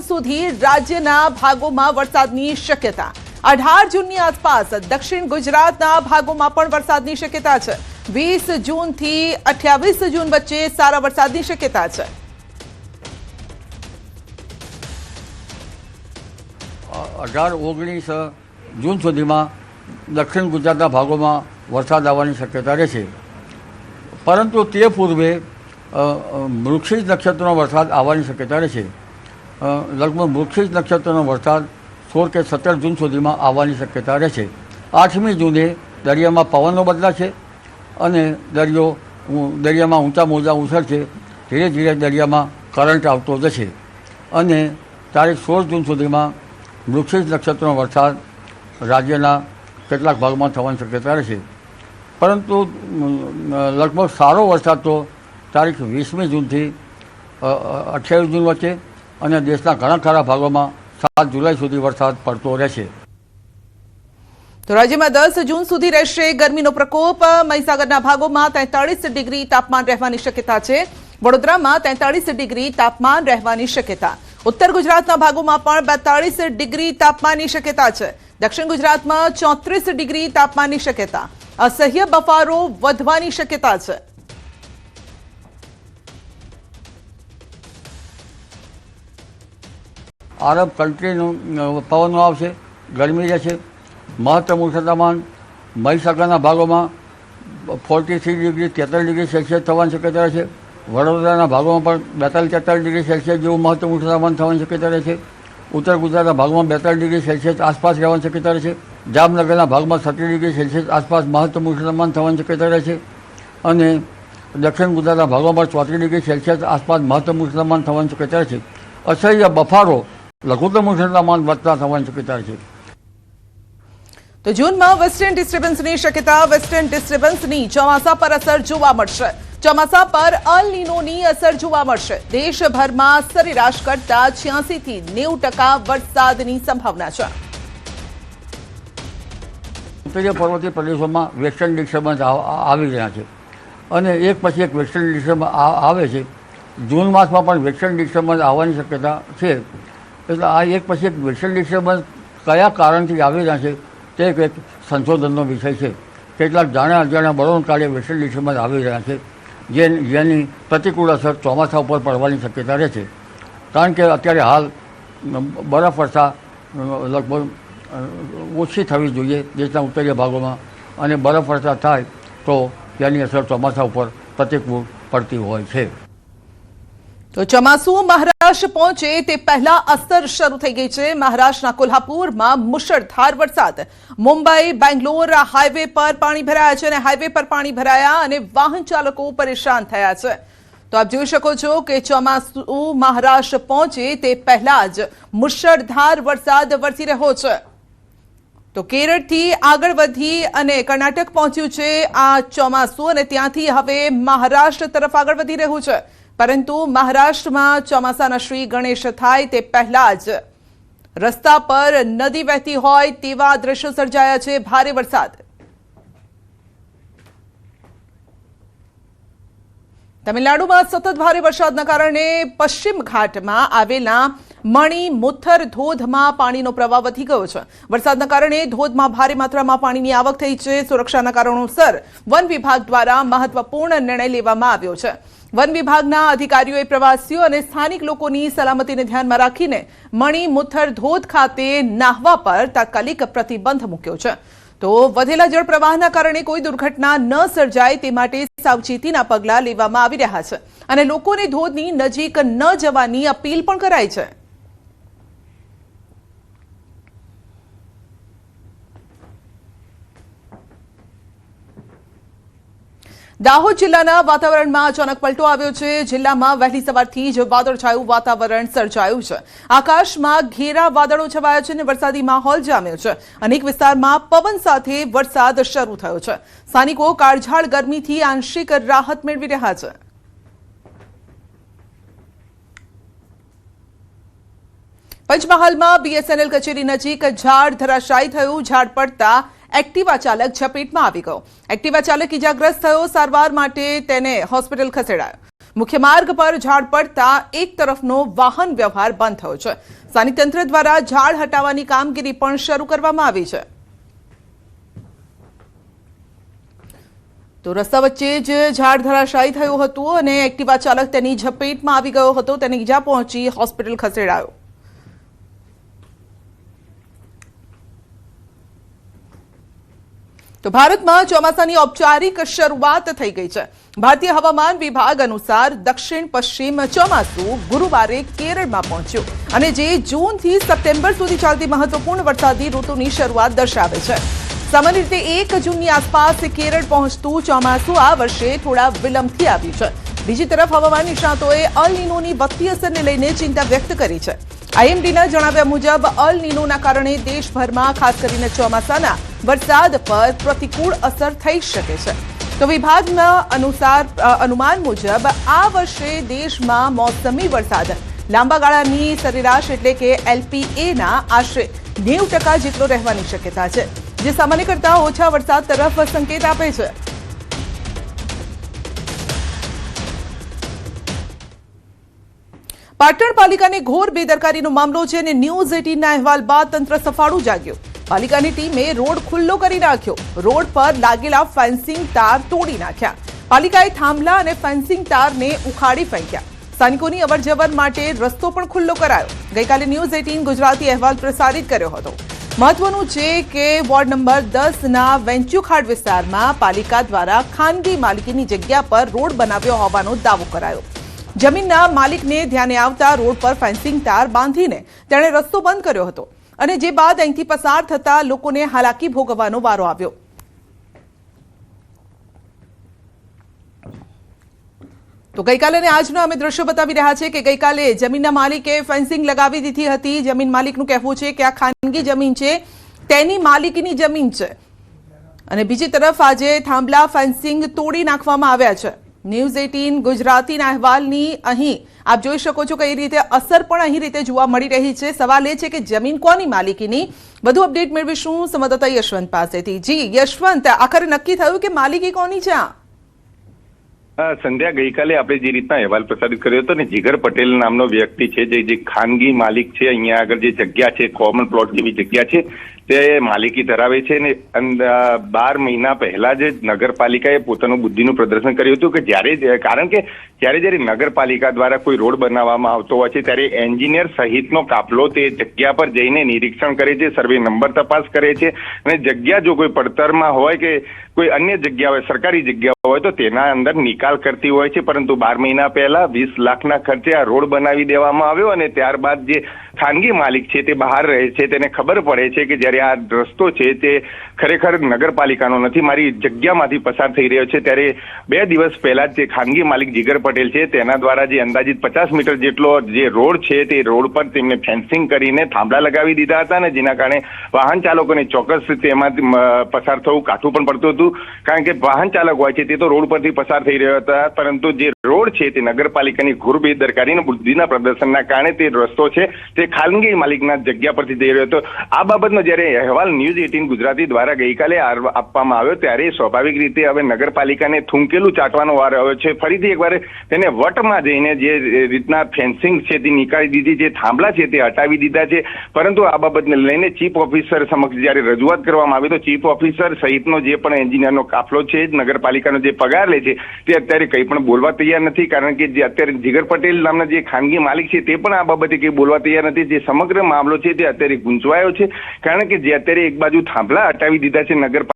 સુધી રાજ્યના ભાગોમાં વરસાદની શક્યતા। 18 જૂનની આસપાસ દક્ષિણ ગુજરાતના ભાગોમાં પણ વરસાદની શક્યતા છે। 20 જૂનથી 28 જૂન વચ્ચે સારા વરસાદની શક્યતા છે। 18-19 જૂન સુધીમાં દક્ષિણ ગુજરાતના ભાગોમાં વરસાદ આવવાની શક્યતા રહેશે, પરંતુ તે પૂર્વે મૃગશીર્ષ નક્ષત્રનો વરસાદ આવવાની શક્યતા રહેશે। લગભગ મૃગશીર્ષ નક્ષત્રનો વરસાદ 16 કે 17 જૂન સુધીમાં આવવાની શક્યતા રહેશે। 8મી જૂને દરિયામાં પવનો બદલાશે અને દરિયામાં ઊંચા મોજા ઉછળશે। ધીરે ધીરે દરિયામાં કરંટ આવતો જશે અને તારીખ 16 જૂન સુધીમાં મૃગશીર્ષ નક્ષત્રનો વરસાદ રાજ્યના કેટલાક ભાગમાં થવાની શક્યતા રહેશે, પરંતુ લગભગ સારો વરસાદ તો તારીખ 20મી જૂનથી 28 જૂન વચ્ચે અને દેશના ઘણા ખરા ભાગોમાં 7 જુલાઈ સુધી વરસાદ પડતો રહેશે। તો રાજ્યમાં 10 જૂન સુધી રહેશે ગરમીનો પ્રકોપ। મહીસાગરના ભાગોમાં 43 ડિગ્રી તાપમાન રહેવાની શક્યતા છે। વડોદરામાં 43 ડિગ્રી તાપમાન રહેવાની શક્યતા। ઉત્તર ગુજરાતના ભાગોમાં પણ 42 ડિગ્રી તાપમાનની શક્યતા છે। દક્ષિણ ગુજરાતમાં 34 ડિગ્રી તાપમાનની શક્યતા। અસહ્ય બફારો વધવાની શક્યતા છે। અરબ કન્ટ્રીનું પવનો આવશે, ગરમી રહેશે। મહત્તમ ઉષ્ણતામાન મહીસાગરના ભાગોમાં 43 ડિગ્રી 43 ડિગ્રી સેલ્સિયસ થવાની શક્યતા રહેશે। વડોદરાના ભાગોમાં પણ 42-43 ડિગ્રી સેલ્સિયસ જેવું મહત્તમ ઉષ્ણતામાન થવાની શક્યતા રહેશે। ઉત્તર ગુજરાતના ભાગમાં 42 ડિગ્રી સેલ્સિયસ આસપાસ રહેવાની શક્યતા રહેશે। જામનગરના ભાગમાં 36 ડિગ્રી સેલ્સિયસ આસપાસ મહત્તમ ઉષ્ણતામાન થવાની શક્યતા રહેશે અને દક્ષિણ ગુજરાતના ભાગોમાં 34 ડિગ્રી સેલ્સિયસ આસપાસ મહત્તમ ઉષ્ણતામાન થવાની શક્યતા રહેશે। અસહ્ય બફારો લઘુત્તમ ઉષ્ણતામાન વધતા થવાની શક્યતા છે। તો જૂનમાં વેસ્ટર્ન ડિસ્ટર્બન્સની શક્યતા। વેસ્ટર્ન ડિસ્ટર્બન્સની ચોમાસા પર અસર જોવા મળશે। ચોમાસા પર અલ નીનોની અસર જોવા મળશે। દેશભરમાં સરેરાશ કરતા 86 થી 90% વરસાદની સંભાવના છે। ઉત્તરીય પર્વતીય પ્રદેશોમાં વેસ્ટર્ન ડિસ્ટર્બન્સ આવી રહ્યા છે અને એક પછી એક વેસ્ટર્ન ડિસ્ટર્બન્સ આવે છે। જૂન માસમાં પણ વેસ્ટર્ન ડિસ્ટર્બન્સ આવવાની શક્યતા છે। એટલે આ એક પછી એક વેસ્ટર્ન ડિસ્ટર્બન્સ કયા કારણથી આવી રહ્યા છે તે એક સંશોધનનો વિષય છે। કેટલાક જાણ્યા અજાણ્યા બળોને કારણે વેસ્ટર્ન ડિસ્ટર્બન્સ આવી રહ્યા છે, જેની પ્રતિકૂળ અસર ચોમાસા ઉપર પડવાની શક્યતા રહે છે। કારણ કે અત્યારે હાલ બરફવર્ષા લગભગ ઓછી થવી જોઈએ દેશના ઉત્તરીય ભાગોમાં, અને બરફવર્ષા થાય તો તેની અસર ચોમાસા ઉપર પ્રતિકૂળ પડતી હોય છે। તો ચોમાસું મહારાષ્ટ્ર પહોંચે તે પહેલા અસર શરૂ થઈ ગઈ છે। મહારાષ્ટ્રના કોલ્હાપુરમાં મુશળધાર વરસાદ। મુંબઈ બેંગ્લોર હાઈવે પર પાણી ભરાયા છે અને હાઈવે પર પાણી ભરાયા અને વાહન ચાલકો પરેશાન થયા છે। તો આપ જોઈ શકો છો કે ચોમાસું મહારાષ્ટ્ર પહોંચે તે પહેલા જ મુશળધાર વરસાદ વરસી રહ્યો છે। તો કેરળથી આગળ વધી અને કર્ણાટક પહોંચ્યું છે આ ચોમાસું અને ત્યાંથી હવે મહારાષ્ટ્ર તરફ આગળ વધી રહ્યું છે। પરંતુ મહારાષ્ટ્રમાં ચોમાસાના શ્રી ગણેશ થાય તે પહેલા જ રસ્તા પર નદી વહેતી હોય તેવા દ્રશ્યો સર્જાયા છે। ભારે વરસાદ। તમિલનાડુમાં સતત ભારે વરસાદના કારણે પશ્ચિમ ઘાટમાં આવેલા મણિમુથર ધોધમાં પાણીનો પ્રવાહ વધી ગયો છે। વરસાદના કારણે ધોધમાં ભારે માત્રામાં પાણીની આવક થઈ છે। સુરક્ષાના કારણોસર વન વિભાગ દ્વારા મહત્વપૂર્ણ નિર્ણય લેવામાં આવ્યો છે। વન વિભાગના અધિકારીઓએ પ્રવાસીઓ અને સ્થાનિક લોકોની સલામતીને ધ્યાનમાં રાખીને મણિમુથર ધોધ ખાતે નાહવા પર તાત્કાલિક પ્રતિબંધ મૂક્યો છે। તો વધેલા જળ પ્રવાહના કારણે કોઈ દુર્ઘટના ન સર્જાય તે માટે સાવચેતીના પગલાં લેવામાં આવી રહ્યા છે અને લોકોને ધોધની નજીક ન જવાની અપીલ પણ કરાઈ છે। દાહોદ જિલ્લાના વાતાવરણમાં અચાનક પલટો આવ્યો છે। જિલ્લામાં વહેલી સવારથી જ વાદળછાયું વાતાવરણ સર્જાયું છે। આકાશમાં ઘેરા વાદળો છવાયા છે અને વરસાદી માહોલ જામ્યો છે। અનેક વિસ્તારમાં પવન સાથે વરસાદ શરૂ થયો છે। સ્થાનિકો કાળઝાળ ગરમીથી આંશિક રાહત મેળવી રહ્યા છે। પંચમહાલમાં બીએસએનએલ કચેરી નજીક ઝાડ ધરાશાયી થયું। ઝાડ પડતા एक्टिवा चालक झपेटમાં આવી ગયો। एक्टिवा चालक इजाग्रस्त થયો। સારવાર માટે તેને હોસ્પિટલ ખસેડાયો। મુખ્ય માર્ગ પર ઝાડ પડતા એક તરફનો વાહન વ્યવહાર બંધ થયો છે। સ્થાનિક તંત્ર દ્વારા ઝાડ હટાવવાની કામગીરી પણ શરૂ કરવામાં આવી છે। તો રસ્તા વચ્ચે જ ઝાડ ધરાશાયી થયું હતું અને એક્ટિવા ચાલક તેની ઝપેટમાં આવી ગયો હતો। તેને ઈજા પહોંચી હોસ્પિટલ ખસેડાયો। તો ભારતમાં ચોમાસાની ઔપચારિક શરૂઆત થઈ ગઈ છે। ભારતીય હવામાન વિભાગ અનુસાર દક્ષિણ પશ્ચિમ ચોમાસું ગુરુવારે કેરળમાં પહોંચ્યું અને જે જૂનથી સપ્ટેમ્બર સુધી ચાલતી મહત્વપૂર્ણ વરસાદી ઋતુની શરૂઆત દર્શાવે છે। સામાન્ય રીતે 1 જૂનની આસપાસ કેરળ પહોંચતું ચોમાસું આ વર્ષે થોડા વિલંબથી આવ્યું છે। બીજી તરફ હવામાન નિષ્ણાતોએ અલ નીનોની વધતી અસરને લઈને ચિંતા વ્યક્ત કરી છે। આઈએમડીના જણાવ્યા મુજબ અલ નીનોના કારણે દેશભરમાં ખાસ કરીને ચોમાસાના વરસાદ પર પ્રતિકૂળ અસર થઈ શકે છે। તો વિભાગના અનુમાન મુજબ આ વર્ષે દેશમાં મોસમી વરસાદ લાંબા ગાળાની સરેરાશ એટલે કે એલપીએના આશરે 90% જેટલો રહેવાની શક્યતા છે, જે સામાન્ય કરતાં ઓછા વરસાદ તરફ સંકેત આપે છે। પાટણ પાલિકાની ઘોર બેદરકારીનો મામલો છે અને ન્યૂઝ 18ના અહેવાલ બાદ તંત્ર સફાળું જાગ્યું। પાલિકાની ટીમે રોડ ખુલ્લો કરી નાખ્યો। રોડ પર લાગેલા ફેન્સિંગ તાર તોડી નાખ્યા। પાલિકાએ થાંભલા અને ફેન્સિંગ તારને ઉખાડી ફેંક્યા। સ્થાનિકોની અવરજવર માટે રસ્તો પણ ખુલ્લો કરાયો। ગઈકાલે ન્યૂઝ 18 ગુજરાતી અહેવાલ પ્રસારિત કર્યો હતો। મહત્વનું છે કે વોર્ડ નંબર 10ના વેંચ્યુખાડ વિસ્તારમાં પાલિકા દ્વારા ખાનગી માલિકીની જગ્યા પર રોડ બનાવ્યો હોવાનો દાવો કરાયો। જમીનના માલિકને ધ્યાને આવતા રોડ પર ફેન્સિંગ તાર બાંધીને તેણે રસ્તો બંધ કર્યો હતો અને જે બાદ અહીંથી પસાર થતા લોકોને હાલાકી ભોગવવાનો વારો આવ્યો। તો ગઈકાલે અને આજનો અમે દ્રશ્યો બતાવી રહ્યા છે કે ગઈકાલે જમીનના માલિકે ફેન્સિંગ લગાવી દીધી હતી। જમીન માલિકનું કહેવું છે કે આ ખાનગી જમીન છે, તેની માલિકીની જમીન છે અને બીજી તરફ આજે થાંભલા ફેન્સિંગ તોડી નાખવામાં આવ્યા છે। ન્યૂઝ 18 ગુજરાતીના અહેવાલની અહીં આપ જોઈ શકો છો કઈ રીતે અસર પણ અહીં રીતે જોવા મળી રહી છે। સવાલ એ છે કે જમીન કોની માલિકીની? વધુ અપડેટ મેળવીશું સંવાદદાતા યશવંત પાસેથી। જી યશવંત, આખરે નક્કી થયું કે માલિકી કોની છે? સંધ્યા, ગઈકાલે આપણે જે રીતના અહેવાલ પ્રસારિત કર્યો હતો ને, જીગર પટેલ નામનો વ્યક્તિ છે જે ખાનગી માલિક છે, અહીંયા આગળ જે જગ્યા છે, કોમન પ્લોટ જેવી જગ્યા છે, તે માલિકી ધરાવે છે ને 12 મહિના પહેલા જ નગરપાલિકાએ પોતાનું બુદ્ધિનું પ્રદર્શન કર્યું હતું કે કારણ કે જ્યારે નગરપાલિકા દ્વારા કોઈ રોડ બનાવવામાં આવતો હોય છે ત્યારે એન્જિનિયર સહિતનો કાફલો તે જગ્યા પર જઈને નિરીક્ષણ કરે છે, સર્વે નંબર તપાસ કરે છે અને જગ્યા જો કોઈ પડતરમાં હોય કે કોઈ અન્ય જગ્યા હોય, સરકારી જગ્યા હોય તો તેના અંદર નિકાલ કરતી હોય છે। પરંતુ 12 મહિના પહેલા 20 લાખના ખર્ચે આ રોડ બનાવી દેવામાં આવ્યો અને ત્યારબાદ જે ખાનગી માલિક છે તે બહાર રહે છે, તેને ખબર પડે છે કે જ્યારે આ રસ્તો છે તે ખરેખર નગરપાલિકાનો નથી, મારી જગ્યામાંથી પસાર થઈ રહ્યો છે। ત્યારે 2 દિવસ પહેલા જે ખાનગી માલિક જીગર પટેલ છે તેના દ્વારા જે અંદાજિત 50 મીટર જેટલો જે રોડ છે તે રોડ પર તેમને ફેન્સિંગ કરીને થાંભલા લગાવી દીધા હતા અને જેના કારણે વાહન ચાલકોને ચોક્કસ તેમાંથી પસાર થવું કાઠું પણ પડતું હતું, કારણ કે વાહન ચાલક હોય છે તે તો રોડ પરથી પસાર થઈ રહ્યા હતા, પરંતુ જે રોડ છે તે નગરપાલિકાની ઘોર બેદરકારી અને બુદ્ધિના પ્રદર્શનના કારણે તે રસ્તો છે તે ખાનગી માલિકના જગ્યા પરથી જઈ રહ્યો હતો। આ બાબતનો જ્યારે અહેવાલ ન્યૂઝ 18 ગુજરાતી દ્વારા ગઈકાલે આપવામાં આવ્યો ત્યારે સ્વાભાવિક રીતે હવે નગરપાલિકાને થૂંકેલું ચાટવાનો વાર આવ્યો છે। ફરીથી એકવાર તેને વટમાં જઈને જે રીતના ફેન્સિંગ છે તે નીકાળી દીધી છે, થાંભલા છે તે હટાવી દીધા છે, પરંતુ આ બાબતને લઈને ચીફ ઓફિસર સમક્ષ જ્યારે રજૂઆત કરવામાં આવી તો ચીફ ઓફિસર સહિતનો જે પણ એન્જિનિયરનો કાફલો છે, નગરપાલિકાનો જે પગાર લે છે તે અત્યારે કંઈ પણ બોલવા તૈયાર નથી, કારણ કે જે અત્યારે જીગર પટેલ નામના જે ખાનગી માલિક છે તે પણ આ બાબતે કંઈ બોલવા તૈયાર નથી। જે સમગ્ર મામલો છે તે અત્યારે ગૂંચવાયો છે, કારણ કે જે અત્યારે એક બાજુ થાંભલા હટાવી દીધા છે નગરપાલિકા